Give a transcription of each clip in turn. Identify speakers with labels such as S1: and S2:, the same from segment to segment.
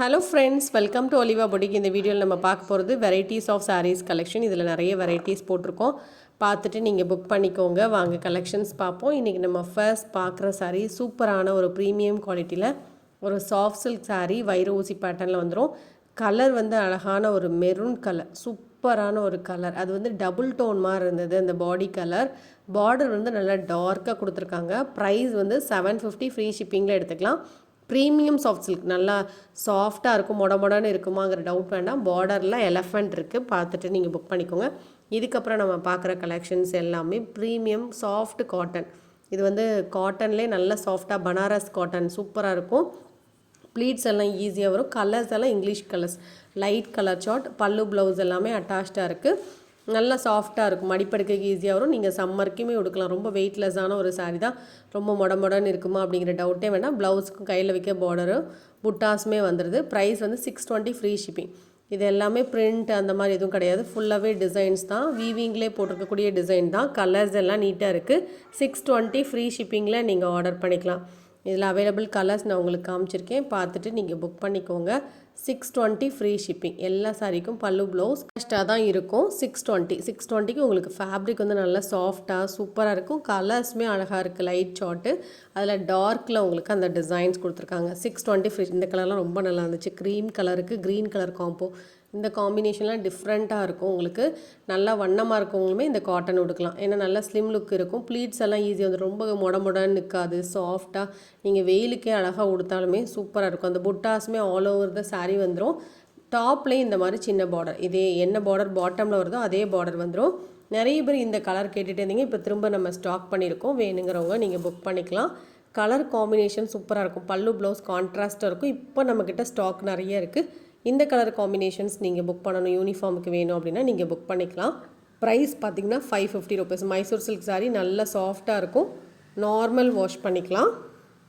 S1: Hello friends, welcome to Oliva boutique. இந்த வீடியோவில் நம்ம பார்க்க போகிறது வெரைட்டிஸ் ஆஃப் சாரீஸ் கலெக்ஷன். இதில் நிறைய வெரைட்டிஸ் போட்டிருக்கோம். பார்த்துட்டு நீங்கள் புக் பண்ணிக்கோங்க. வாங்க கலெக்ஷன்ஸ் பார்ப்போம். இன்றைக்கி நம்ம ஃபர்ஸ்ட் பார்க்குற சாரீ சூப்பரான ஒரு ப்ரீமியம் குவாலிட்டியில் ஒரு சாஃப்ட் சில்க் சாரீ வைர ஊசி பேட்டர்னில் வந்துடும். கலர் வந்து அழகான ஒரு மெரூன் கலர், சூப்பரான ஒரு கலர். அது வந்து டபுள் டோன் மாதிரி இருந்தது அந்த பாடி கலர். பார்டர் வந்து நல்லா டார்க்காக கொடுத்துருக்காங்க. ப்ரைஸ் வந்து 750, ஃப்ரீ ஷிப்பிங்கில் எடுத்துக்கலாம். ப்ரீமியம் சாஃப்ட் சில்க், நல்லா சாஃப்டாக இருக்கும். மொடன்னு இருக்குமாங்கிற டவுட் வேண்டாம். பார்டரில் எலஃபண்ட் இருக்குது, பார்த்துட்டு நீங்கள் புக் பண்ணிக்கோங்க. இதுக்கப்புறம் நம்ம பார்க்குற கலெக்ஷன்ஸ் எல்லாமே ப்ரீமியம் சாஃப்ட் காட்டன். இது வந்து காட்டன்லேயே நல்ல சாஃப்டாக பனாரஸ் காட்டன் சூப்பராக இருக்கும். ப்ளீட்ஸ் எல்லாம் ஈஸியாக வரும். கலர்ஸ் எல்லாம் English colours, light colour chart. Pallu blouse எல்லாமே அட்டாச்சாக இருக்குது. நல்லா சாஃப்டாக இருக்கும், மடிப்படுக்கைக்கு ஈஸியாக வரும். நீங்கள் சம்மருக்குமே உடுக்கலாம். ரொம்ப வெயிட்லெஸ்ஸான ஒரு சாரீ தான். ரொம்ப மொடன்னு இருக்குமா அப்படிங்கிற டவுட்டே வேண்டாம். ப்ளவுஸுக்கும் கையில் வைக்க பார்டரும் புட்டாஸுமே வந்துடுது. ப்ரைஸ் வந்து 620, ஃப்ரீ ஷிப்பிங். இது எல்லாமே பிரிண்ட் அந்த மாதிரி எதுவும் கிடையாது. ஃபுல்லாகவே டிசைன்ஸ் தான். வீவிங்லேயே போட்டிருக்கக்கூடிய டிசைன் தான். கலர்ஸ் எல்லாம் நீட்டாக இருக்குது. 620, ஃப்ரீ ஷிப்பிங்கில் நீங்கள் ஆர்டர் பண்ணிக்கலாம். இதில் அவைலபிள் கலர்ஸ் நான் உங்களுக்கு காமிச்சிருக்கேன், பார்த்துட்டு நீங்கள் புக் பண்ணிக்கோங்க. 620, ஃப்ரீ ஷிப்பிங். எல்லா சாரிக்கும் பல்லு ப்ளவுஸ் கஷ்டாக தான் இருக்கும். 620க்கு உங்களுக்கு ஃபேப்ரிக் வந்து நல்லா சாஃப்டாக சூப்பராக இருக்கும். கலர்ஸுமே அழகாக இருக்குது. லைட் சார்ட்டு, அதில் டார்க்கில் உங்களுக்கு அந்த டிசைன்ஸ் கொடுத்துருக்காங்க. 620, ஃப்ரீ. இந்த கலர்லாம் ரொம்ப நல்லா இருந்துச்சு. க்ரீம் கலருக்கு க்ரீன் கலர் காம்போ. இந்த காம்பினேஷன்லாம் டிஃப்ரெண்ட்டாக இருக்கும். உங்களுக்கு நல்லா வண்ணமாக இருக்கவங்களுமே இந்த காட்டன் உடுக்கலாம். ஏன்னா நல்லா ஸ்லிம் லுக் இருக்கும். ப்ளீட்ஸ் எல்லாம் ஈஸியாக வந்து ரொம்ப மொடன்னு நிற்காது. சாஃப்டாக நீங்கள் வெயிலுக்கே அழகாக உடுத்தாலுமே சூப்பராக இருக்கும். அந்த புட்டாஸுமே ஆல் ஓவர் த சாரீ வந்துடும். டாப்லேயும் இந்த மாதிரி சின்ன பார்டர், இதே என்ன பார்டர் பாட்டமில் வருதோ அதே பார்டர் வந்துடும். நிறைய பேர் இந்த கலர் கேட்டுகிட்டே இருந்தீங்க. இப்போ திரும்ப நம்ம ஸ்டாக் பண்ணியிருக்கோம். வேணுங்கிறவங்க நீங்கள் புக் பண்ணிக்கலாம். கலர் காம்பினேஷன் சூப்பராக இருக்கும். பல்லு ப்ளவுஸ் கான்ட்ராஸ்ட்டாக இருக்கும். இப்போ நம்மக்கிட்ட ஸ்டாக் நிறைய இருக்குது. இந்த கலர் காம்பினேஷன்ஸ் நீங்கள் புக் பண்ணணும், யூனிஃபார்முக்கு வேணும் அப்படின்னா நீங்கள் புக் பண்ணிக்கலாம். ப்ரைஸ் பார்த்திங்கன்னா 550 ருபீஸ். மைசூர் சில்க் சாரீ நல்லா சாஃப்டாக இருக்கும். நார்மல் வாஷ் பண்ணிக்கலாம்.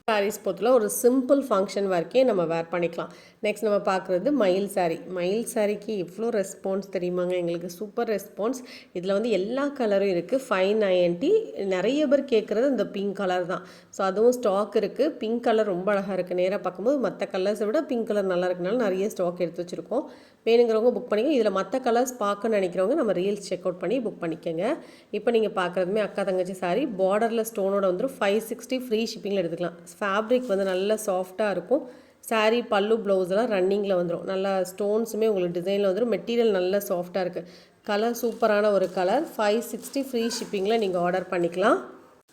S1: சாரீஸ் பொறுத்தல ஒரு சிம்பிள் ஃபங்க்ஷன் வரைக்கே நம்ம வேர் பண்ணிக்கலாம். நெக்ஸ்ட் நம்ம பார்க்குறது மயில் சாரீ. மயில் சாரீக்கு எவ்வளோ ரெஸ்பான்ஸ் தெரியுமாங்க, எங்களுக்கு சூப்பர் ரெஸ்பான்ஸ். இதில் வந்து எல்லா கலரும் இருக்குது. 590. நிறைய பேர் கேட்குறது இந்த பிங்க் கலர் தான். ஸோ அதுவும் ஸ்டாக் இருக்குது. பிங்க் கலர் ரொம்ப அழகாக இருக்குது. நேராக பார்க்கும்போது மற்ற கலர்ஸை விட பிங்க் கலர் நல்லா இருக்குனால நிறைய ஸ்டாக் எடுத்து வச்சுருக்கோம். வேணுங்கிறவங்க புக் பண்ணிங்க. இதில் மற்ற கலர்ஸ் பார்க்க நினைக்கிறவங்க நம்ம ரீல்ஸ் செக் அவுட் பண்ணி புக் பண்ணிக்கோங்க. இப்போ நீங்கள் பார்க்குறதுமே அக்கா தங்கச்சி சாரீ. பார்டரில் ஸ்டோனோட வந்துடும். 560, ஃப்ரீ ஷிப்பிங்கில் எடுத்துக்கலாம். ஃபேப்ரிக் வந்து நல்லா சாஃப்டாக இருக்கும். சாரீ பல்லு ப்ளவுஸ்லாம் ரன்னிங்கில் வந்துடும். நல்லா ஸ்டோன்ஸுமே உங்களுக்கு டிசைனில் வந்துடும். மெட்டீரியல் நல்லா சாஃப்டாக இருக்குது. கலர் சூப்பரான ஒரு கலர். 560, ஃப்ரீ ஷிப்பிங்கில் நீங்கள் ஆர்டர் பண்ணிக்கலாம்.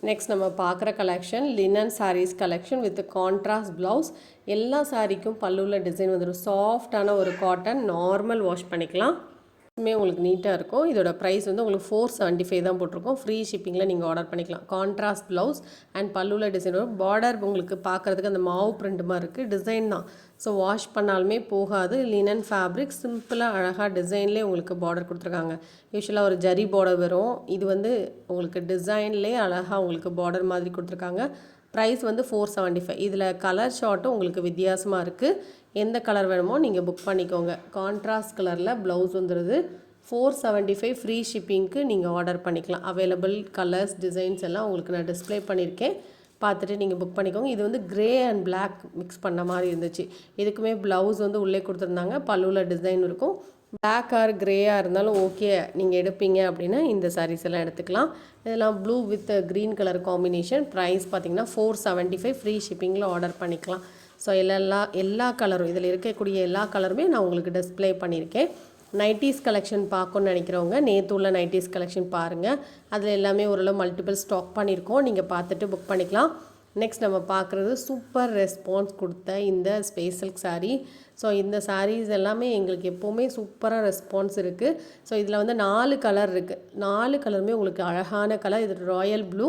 S1: நெக்ஸ்ட் நம்ம பார்க்குற collection linen saris collection with contrast blouse. எல்லா சாரீக்கும் பல்லுவில் டிசைன் வந்துடும். சாஃப்டான ஒரு காட்டன். நார்மல் வாஷ் பண்ணிக்கலாம். உங்களுக்கு நீட்டாக இருக்கும். இதோட ப்ரைஸ் வந்து உங்களுக்கு 475 தான் போட்டிருக்கோம். ஃப்ரீ ஷிப்பிங்கில் நீங்கள் ஆர்டர் பண்ணிக்கலாம். கான்ட்ராஸ்ட் ப்ளவுஸ் அண்ட் பல்லுவில் டிசைன் வரும். பார்டர் உங்களுக்கு பார்க்குறதுக்கு அந்த மாவு பிரிண்ட் மாதிரி இருக்குது. டிசைன் தான். ஸோ வாஷ் பண்ணாலுமே போகாது. லினன் ஃபேப்ரிக், சிம்பிளாக அழகாக டிசைன்லேயே உங்களுக்கு பார்டர் கொடுத்துருக்காங்க. யூஸ்வலாக ஒரு ஜரி பார்டர் வரும். இது வந்து உங்களுக்கு டிசைன்லேயே அழகாக உங்களுக்கு பார்டர் மாதிரி கொடுத்துருக்காங்க. ப்ரைஸ் வந்து 475. இதில் கலர் ஷார்ட்டும் உங்களுக்கு வித்தியாசமாக இருக்குது. எந்த கலர் வேணுமோ நீங்கள் புக் பண்ணிக்கோங்க. கான்ட்ராஸ்ட் கலரில் ப்ளவுஸ் வந்துடுது. 475, ஃப்ரீ ஷிப்பிங்க்கு நீங்கள் ஆர்டர் பண்ணிக்கலாம். அவைலபிள் கலர்ஸ் டிசைன்ஸ் எல்லாம் உங்களுக்கு நான் டிஸ்ப்ளே பண்ணியிருக்கேன், பார்த்துட்டு நீங்கள் புக் பண்ணிக்கோங்க. இது வந்து கிரே அண்ட் பிளாக் மிக்ஸ் பண்ண மாதிரி இருந்துச்சு. இதுக்குமே ப்ளவுஸ் வந்து உள்ளே கொடுத்துருந்தாங்க. பல்லுவில் டிசைன் இருக்கும். பிளாக் ஆர் கிரேயாக இருந்தாலும் ஓகே, நீங்கள் எடுப்பீங்க அப்படின்னா இந்த சாரீஸ் எல்லாம் எடுத்துக்கலாம். இதெல்லாம் blue with green colour combination. Price பார்த்திங்கன்னா 475, ஃப்ரீ ஷிப்பிங்கில் ஆர்டர் பண்ணிக்கலாம். ஸோ எல்லா கலரும், இதில் இருக்கக்கூடிய எல்லா கலருமே நான் உங்களுக்கு டிஸ்ப்ளே பண்ணியிருக்கேன். நைட்டிஸ் கலெக்ஷன் பார்க்கணுன்னு நினைக்கிறவங்க நேற்று உள்ள நைட்டிஸ் கலெக்ஷன் பாருங்கள். அதில் எல்லாமே ஓரளவு மல்டிபிள் ஸ்டாக் பண்ணியிருக்கோம். நீங்கள் பார்த்துட்டு புக் பண்ணிக்கலாம். நெக்ஸ்ட் நம்ம பார்க்குறது சூப்பர் ரெஸ்பான்ஸ் கொடுத்த இந்த ஸ்பேஸ் சில்க் சாரீ. ஸோ இந்த சாரீஸ் எல்லாமே எங்களுக்கு எப்போவுமே சூப்பராக ரெஸ்பான்ஸ் இருக்குது. ஸோ இதில் வந்து 4 கலர் இருக்குது. 4 கலருமே உங்களுக்கு அழகான கலர். இது ராயல் ப்ளூ.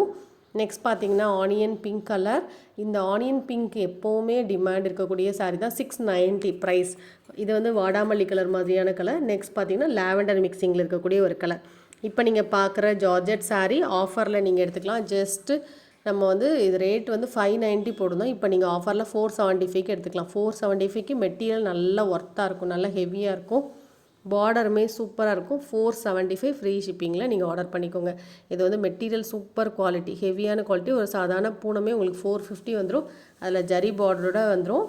S1: நெக்ஸ்ட் பார்த்திங்கன்னா ஆனியன் பிங்க் கலர். இந்த ஆனியன் பிங்க் எப்போவுமே டிமாண்ட் இருக்கக்கூடிய சாரீ தான். 690 ப்ரைஸ். இது வந்து வாடாமல்லி கலர் மாதிரியான கலர். நெக்ஸ்ட் பார்த்திங்கன்னா லாவெண்டர் மிக்சிங்கில் இருக்கக்கூடிய ஒரு கலர். இப்போ நீங்கள் பார்க்குற ஜார்ஜெட் சாரீ ஆஃபரில் நீங்கள் எடுத்துக்கலாம். ஜஸ்ட்டு நம்ம வந்து இது ரேட் வந்து 590 போடுறோம். இப்போ நீங்கள் ஆஃபரில் 475க்கு எடுத்துக்கலாம். 475க்கு மெட்டீரியல் நல்லா ஒர்த்தாக இருக்கும், நல்லா ஹெவியாக இருக்கும். பார்டருமே சூப்பராக இருக்கும். 475, ஃப்ரீ ஷிப்பிங்கில் நீங்கள் ஆர்டர் பண்ணிக்கோங்க. இது வந்து மெட்டீரியல் சூப்பர் குவாலிட்டி, ஹெவியான குவாலிட்டி. ஒரு சாதாரண பூனமே உங்களுக்கு 450 வந்துடும். அதில் ஜரி பார்டரோட வந்துடும்.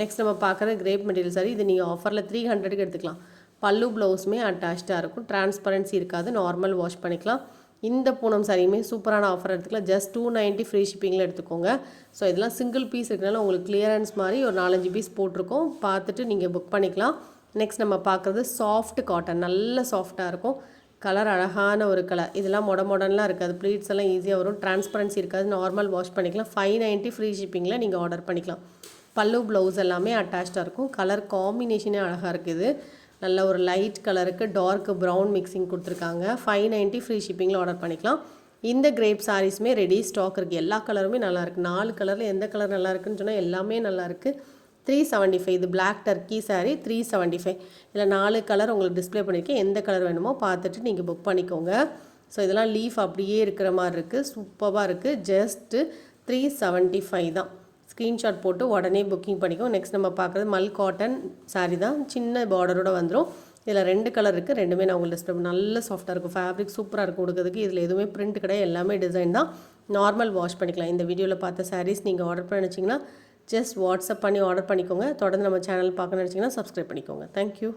S1: நெக்ஸ்ட் நம்ம பார்க்குற கிரேப் மெட்டீரியல் சாரி. இது நீங்கள் ஆஃபரில் 300க்கு எடுத்துக்கலாம். பல்லு ப்ளவுஸுமே அட்டாச்சாக இருக்கும். டிரான்ஸ்பரன்சி இருக்காது. நார்மல் வாஷ் பண்ணிக்கலாம். இந்த பூனம் சாரியுமே சூப்பரான ஆஃபர் எடுத்துக்கலாம். ஜஸ்ட் 290 ஃப்ரீ ஷிப்பிங்கில் எடுத்துக்கோங்க. ஸோ இதெல்லாம் சிங்கிள் பீஸ் இருக்கிறனால உங்களுக்கு கிளியரன்ஸ் மாதிரி ஒரு 4-5 பீஸ் போட்டிருக்கோம். பார்த்துட்டு நீங்கள் புக் பண்ணிக்கலாம். நெக்ஸ்ட் நம்ம பார்க்குறது சாஃப்ட் காட்டன். நல்ல சாஃப்டாக இருக்கும். கலர் அழகான ஒரு கலர். இதெல்லாம் மாடர்ன்லாம் இருக்காது. ப்ளீட்ஸ் எல்லாம் ஈஸியாக வரும். டிரான்ஸ்பரன்சி இருக்காது. நார்மல் வாஷ் பண்ணிக்கலாம். 590 ஃப்ரீ ஷிப்பிங்கில் நீங்கள் ஆர்டர் பண்ணிக்கலாம். பல்லு ப்ளவுஸ் எல்லாமே அட்டாச்சாக இருக்கும். கலர் காம்பினேஷனே அழகாக இருக்குது. நல்ல ஒரு லைட் கலருக்கு டார்க் ப்ரௌன் மிக்சிங் கொடுத்துருக்காங்க. 590 ஃப்ரீ ஷிப்பிங்கில் ஆர்டர் பண்ணிக்கலாம். இந்த கிரேப் சாரீஸுமே ரெடி ஸ்டாக் இருக்குது. எல்லா கலருமே நல்லாயிருக்கு. 4 கலரில் எந்த கலர் நல்லா இருக்குன்னு சொன்னால் எல்லாமே நல்லாயிருக்கு. 375. இது பிளாக் டர்க்கி சாரீ 375. இதில் 4 கலர் உங்களுக்கு டிஸ்பிளே பண்ணியிருக்கேன். எந்த கலர் வேணுமோ பார்த்துட்டு நீங்கள் புக் பண்ணிக்கோங்க. ஸோ இதெல்லாம் லீஃப் அப்படியே இருக்கிற மாதிரி இருக்குது. சூப்பராக இருக்குது. ஜஸ்ட்டு 375 தான். ஸ்க்ரீன்ஷாட் போட்டு உடனே புக்கிங் பண்ணிக்கோ. நெக்ஸ்ட் நம்ம பார்க்குறது மல் காட்டன் சாரீ தான். சின்ன பார்டரோடு வந்துடும். இதில் 2 கலர் இருக்குது. ரெண்டுமே நான் உங்களுக்கு டிஸ்பிளே நல்ல சாஃப்டாக இருக்கும். ஃபேப்ரிக் சூப்பராக இருக்கும் கொடுக்குறதுக்கு. இதில் எதுவுமே பிரிண்ட் கிடையாது. எல்லாமே டிசைன் தான். நார்மல் வாஷ் பண்ணிக்கலாம். இந்த வீடியோவில் பார்த்த சாரீஸ் நீங்கள் ஆர்டர் பண்ணி நினச்சிங்கன்னா ஜஸ்ட் வாட்ஸ்அப் பண்ணி ஆர்டர் பண்ணிக்கோங்க. தொடர்ந்து நம்ம சேனல் பார்க்க நினச்சிங்கன்னா சப்ஸ்கிரைப் பண்ணிக்கோங்க. தேங்க்யூ.